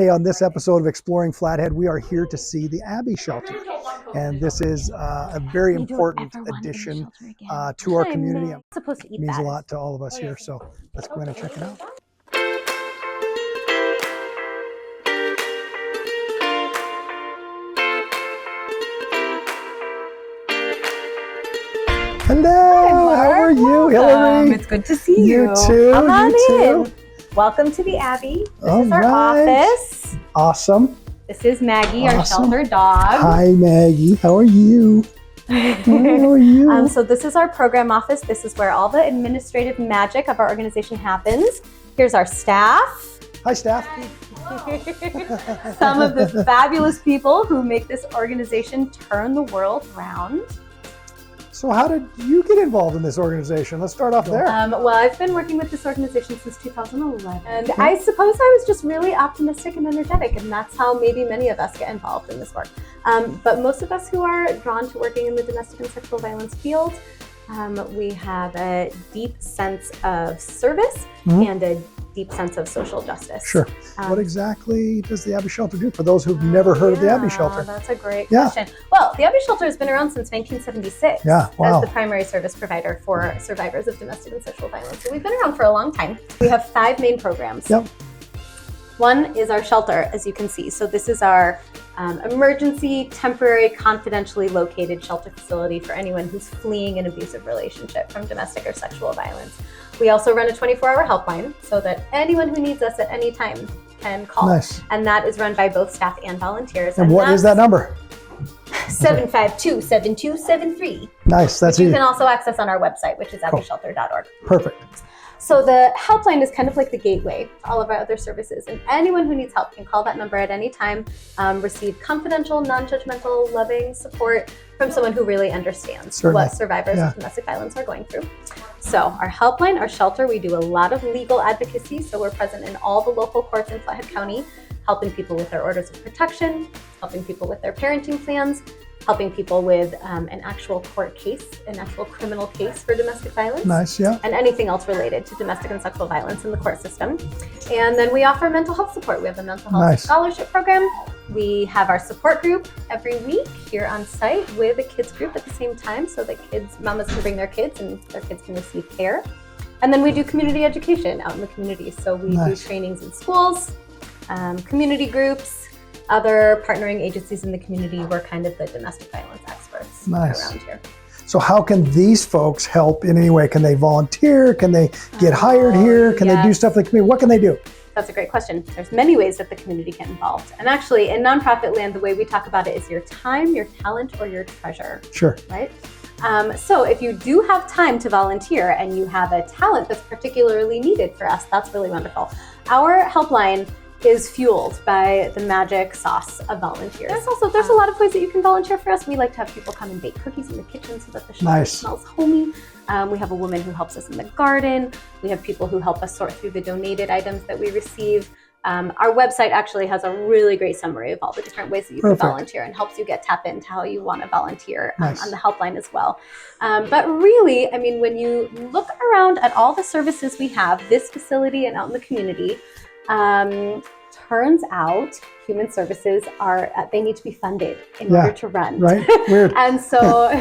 Hey, on this episode of Exploring Flathead, we are here to see the Abbie Shelter. And this is a very important addition to our community. It means a lot to all of us here. So let's go in and check it out. Hello, hi, how are you, Hilary? It's good to see you. You too. Come on you in. too. Welcome to the Abbie. This All is our right. office. Awesome. This is Maggie, our Awesome. shelter dog. Hi, Maggie. How are you? How are you? So this is our program office. This is where all the administrative magic of our organization happens. Here's our staff. Hi, staff. Some of the fabulous people who make this organization turn the world round. So how did you get involved in this organization? Let's start off there. Well, I've been working with this organization since 2011. And I suppose I was just really optimistic and energetic, and that's how maybe many of us get involved in this work. But most of us who are drawn to working in the domestic and sexual violence field, we have a deep sense of service and a deep sense of social justice. Sure. What exactly does the Abbie Shelter do for those who've never heard of the Abbie Shelter? That's a great question. Well, the Abbie Shelter has been around since 1976 as the primary service provider for survivors of domestic and sexual violence. So we've been around for a long time. We have 5 main programs. One is our shelter, as you can see. So this is our emergency, temporary, confidentially located shelter facility for anyone who's fleeing an abusive relationship from domestic or sexual violence. We also run a 24-hour helpline so that anyone who needs us at any time can call. Nice. And that is run by both staff and volunteers. And what is that number? 752-7273. Nice, that's you easy. can also access on our website, which is abbieshelter.org. Perfect. So the helpline is kind of like the gateway to all of our other services, and anyone who needs help can call that number at any time, receive confidential, non-judgmental, loving support from someone who really understands what survivors of domestic violence are going through. So our helpline, our shelter, we do a lot of legal advocacy, so we're present in all the local courts in Flathead County, helping people with their orders of protection, helping people with their parenting plans, helping people with an actual court case, an actual criminal case for domestic violence. Nice, yeah. And anything else related to domestic and sexual violence in the court system. And then we offer mental health support. We have a mental health scholarship program. We have our support group every week here on site with a kids group at the same time so that mamas can bring their kids and their kids can receive care. And then we do community education out in the community. So we do trainings in schools, community groups, other partnering agencies in the community. We're kind of the domestic violence experts around here. So how can these folks help in any way? Can they volunteer? Can they get hired here? Can they do stuff in the community? What can they do? That's a great question. There's many ways that the community get involved. And actually in nonprofit land, the way we talk about it is your time, your talent, or your treasure. Sure. Right? So if you do have time to volunteer and you have a talent that's particularly needed for us, that's really wonderful. Our helpline is fueled by the magic sauce of volunteers. There's a lot of ways that you can volunteer for us. We like to have people come and bake cookies in the kitchen so that the shelter smells homey. We have a woman who helps us in the garden. We have people who help us sort through the donated items that we receive. Our website actually has a really great summary of all the different ways that you can volunteer and helps you tap into how you want to volunteer on the helpline as well. But really, I mean, when you look around at all the services we have, this facility and out in the community, turns out human services they need to be funded in order to run. Right. Weird. And so,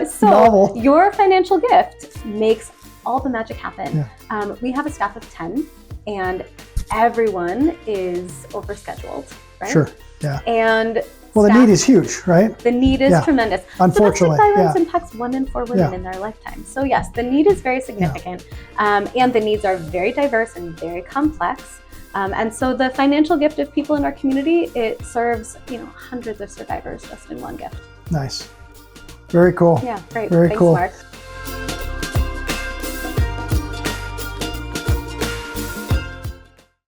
so your financial gift makes all the magic happen. We have a staff of 10 and everyone is overscheduled, right? Sure. Yeah. And the need is huge, right? The need is tremendous. Unfortunately, domestic violence impacts 1 in 4 women in their lifetime. So yes, the need is very significant, and the needs are very diverse and very complex. And so the financial gift of people in our community, it serves hundreds of survivors just in one gift. Nice. Very cool. Yeah, great. Very Thanks, cool. Mark.